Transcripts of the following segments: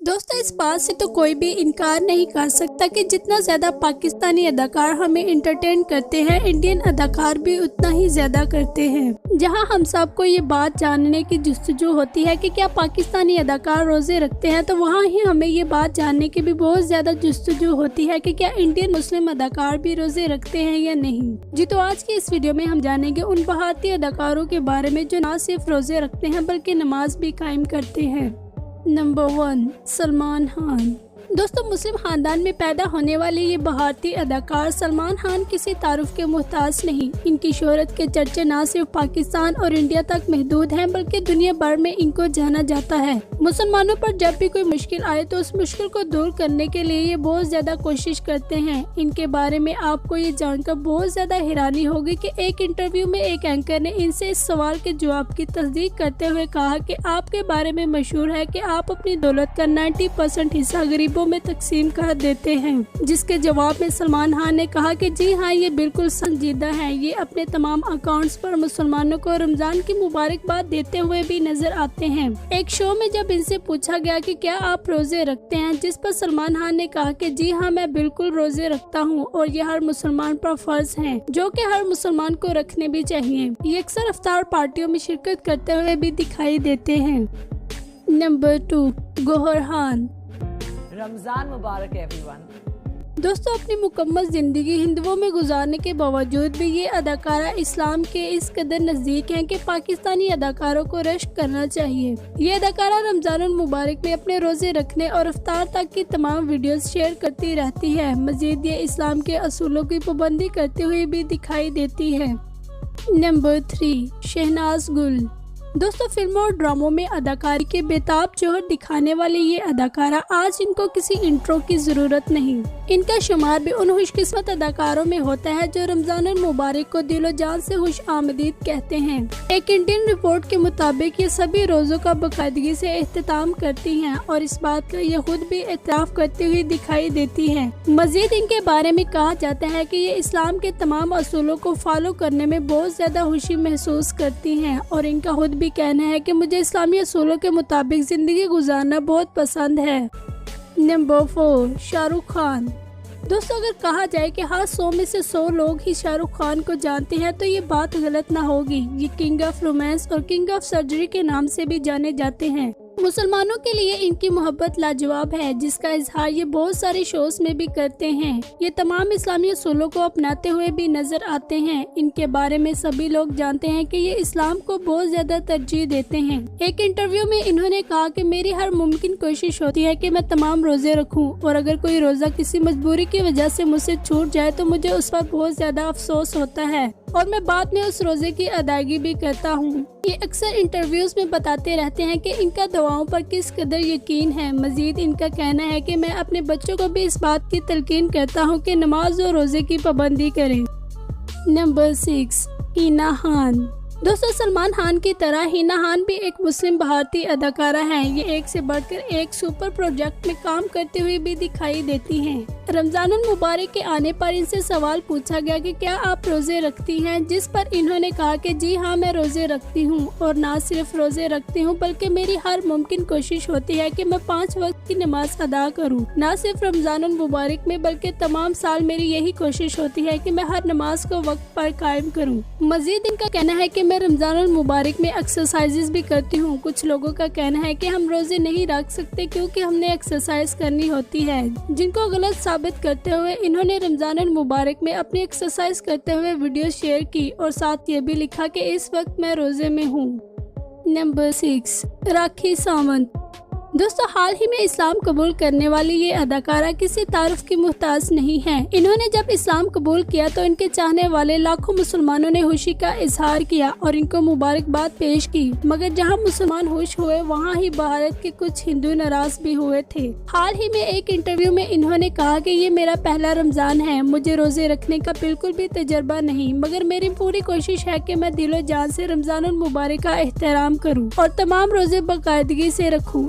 دوستو اس بات سے تو کوئی بھی انکار نہیں کر سکتا کہ جتنا زیادہ پاکستانی اداکار ہمیں انٹرٹین کرتے ہیں، انڈین اداکار بھی اتنا ہی زیادہ کرتے ہیں۔ جہاں ہم سب کو یہ بات جاننے کی جستجو ہوتی ہے کہ کیا پاکستانی اداکار روزے رکھتے ہیں، تو وہاں ہی ہمیں یہ بات جاننے کی بھی بہت زیادہ جستجو ہوتی ہے کہ کیا انڈین مسلم اداکار بھی روزے رکھتے ہیں یا نہیں۔ جی تو آج کی اس ویڈیو میں ہم جانیں گے ان بھارتی اداکاروں کے بارے میں جو نہ صرف روزے رکھتے ہیں بلکہ نماز بھی قائم کرتے ہیں۔ نمبر 1، سلمان خان۔ دوستو مسلم خاندان میں پیدا ہونے والے یہ بھارتی اداکار سلمان خان کسی تعارف کے محتاج نہیں۔ ان کی شہرت کے چرچے نہ صرف پاکستان اور انڈیا تک محدود ہیں بلکہ دنیا بھر میں ان کو جانا جاتا ہے۔ مسلمانوں پر جب بھی کوئی مشکل آئے تو اس مشکل کو دور کرنے کے لیے یہ بہت زیادہ کوشش کرتے ہیں۔ ان کے بارے میں آپ کو یہ جان کر بہت زیادہ حیرانی ہوگی کہ ایک انٹرویو میں ایک اینکر نے ان سے اس سوال کے جواب کی تصدیق کرتے ہوئے کہا کہ آپ کے بارے میں مشہور ہے کہ آپ اپنی دولت کا 90% حصہ غریبوں میں تقسیم کر دیتے ہیں، جس کے جواب میں سلمان خان نے کہا کہ جی ہاں یہ بالکل سنجیدہ ہے۔ یہ اپنے تمام اکاؤنٹس پر مسلمانوں کو رمضان کی مبارکباد دیتے ہوئے بھی نظر آتے ہیں۔ ایک شو میں جب ان سے پوچھا گیا کہ کیا آپ روزے رکھتے ہیں، جس پر سلمان خان نے کہا کہ جی ہاں میں بالکل روزے رکھتا ہوں اور یہ ہر مسلمان پر فرض ہیں، جو کہ ہر مسلمان کو رکھنے بھی چاہیے۔ یہ اکثر افطار پارٹیوں میں شرکت کرتے ہوئے بھی دکھائی دیتے ہیں۔ نمبر 2، گوہر خان۔ رمضان مبارک ایوری ون۔ دوستو اپنی مکمل زندگی ہندوؤں میں گزارنے کے باوجود بھی یہ اداکارہ اسلام کے اس قدر نزدیک ہیں کہ پاکستانی اداکاروں کو رشک کرنا چاہیے۔ یہ اداکارہ رمضان المبارک میں اپنے روزے رکھنے اور افطار تک کی تمام ویڈیوز شیئر کرتی رہتی ہے۔ مزید یہ اسلام کے اصولوں کی پابندی کرتے ہوئے بھی دکھائی دیتی ہے۔ نمبر 3، شہناز گل۔ دوستو فلموں اور ڈراموں میں اداکاری کے بےتاب جوہر دکھانے والے یہ اداکارہ آج ان کو کسی انٹرو کی ضرورت نہیں۔ ان کا شمار بھی ان خوش قسمت اداکاروں میں ہوتا ہے جو رمضان المبارک کو دل و جان سے خوش آمدید کہتے ہیں۔ ایک انڈین رپورٹ کے مطابق یہ سبھی روزوں کا باقاعدگی سے اہتمام کرتی ہیں اور اس بات کا یہ خود بھی اعتراف کرتی ہوئی دکھائی دیتی ہے۔ مزید ان کے بارے میں کہا جاتا ہے کہ یہ اسلام کے تمام اصولوں کو فالو کرنے میں بہت زیادہ خوشی محسوس کرتی ہیں اور ان کا خود بھی کہنا ہے کہ مجھے اسلامی اصولوں کے مطابق زندگی گزارنا بہت پسند ہے۔ نمبر 4، شاہ رخ خان۔ دوستو اگر کہا جائے کہ ہر 100 میں سے 100 لوگ ہی شاہ رخ خان کو جانتے ہیں تو یہ بات غلط نہ ہوگی۔ یہ کنگ آف رومانس اور کنگ آف سرجری کے نام سے بھی جانے جاتے ہیں۔ مسلمانوں کے لیے ان کی محبت لاجواب ہے، جس کا اظہار یہ بہت سارے شوز میں بھی کرتے ہیں۔ یہ تمام اسلامی اصولوں کو اپناتے ہوئے بھی نظر آتے ہیں۔ ان کے بارے میں سبھی لوگ جانتے ہیں کہ یہ اسلام کو بہت زیادہ ترجیح دیتے ہیں۔ ایک انٹرویو میں انہوں نے کہا کہ میری ہر ممکن کوشش ہوتی ہے کہ میں تمام روزے رکھوں اور اگر کوئی روزہ کسی مجبوری کی وجہ سے مجھ سے چھوٹ جائے تو مجھے اس پر بہت زیادہ افسوس ہوتا ہے اور میں بعد میں اس روزے کی ادائیگی بھی کرتا ہوں۔ یہ اکثر انٹرویوز میں بتاتے رہتے ہیں کہ ان کا دعاؤں پر کس قدر یقین ہے۔ مزید ان کا کہنا ہے کہ میں اپنے بچوں کو بھی اس بات کی تلقین کرتا ہوں کہ نماز اور روزے کی پابندی کریں۔ نمبر 6، حنا خان۔ دوستو سلمان خان کی طرح حنا خان بھی ایک مسلم بھارتی اداکارہ ہیں۔ یہ ایک سے بڑھ کر ایک سپر پروجیکٹ میں کام کرتے ہوئے بھی دکھائی دیتی ہیں۔ رمضان المبارک کے آنے پر ان سے سوال پوچھا گیا کہ کیا آپ روزے رکھتی ہیں، جس پر انہوں نے کہا کہ جی ہاں میں روزے رکھتی ہوں اور نہ صرف روزے رکھتی ہوں بلکہ میری ہر ممکن کوشش ہوتی ہے کہ میں 5 وقت کی نماز ادا کروں۔ نہ صرف رمضان المبارک میں بلکہ تمام سال میری یہی کوشش ہوتی ہے کہ میں ہر نماز کو وقت پر قائم کروں۔ مزید ان کا کہنا ہے کہ میں رمضان المبارک میں ایکسرسائزز بھی کرتی ہوں۔ کچھ لوگوں کا کہنا ہے کہ ہم روزے نہیں رکھ سکتے کیونکہ ہم نے ایکسرسائز کرنی ہوتی ہے، جن کو غلط ثابت کرتے ہوئے انہوں نے رمضان المبارک میں اپنی ایکسرسائز کرتے ہوئے ویڈیو شیئر کی اور ساتھ یہ بھی لکھا کہ اس وقت میں روزے میں ہوں۔ نمبر 6، راکھی ساونت۔ دوستو حال ہی میں اسلام قبول کرنے والی یہ اداکارہ کسی تعارف کی محتاج نہیں ہے۔ انہوں نے جب اسلام قبول کیا تو ان کے چاہنے والے لاکھوں مسلمانوں نے خوشی کا اظہار کیا اور ان کو مبارکباد پیش کی، مگر جہاں مسلمان خوش ہوئے وہاں ہی بھارت کے کچھ ہندو ناراض بھی ہوئے تھے۔ حال ہی میں ایک انٹرویو میں انہوں نے کہا کہ یہ میرا پہلا رمضان ہے، مجھے روزے رکھنے کا بالکل بھی تجربہ نہیں، مگر میری پوری کوشش ہے کہ میں دل و جان سے رمضان المبارک کا احترام کروں اور تمام روزے باقاعدگی سے رکھوں۔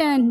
10,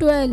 12,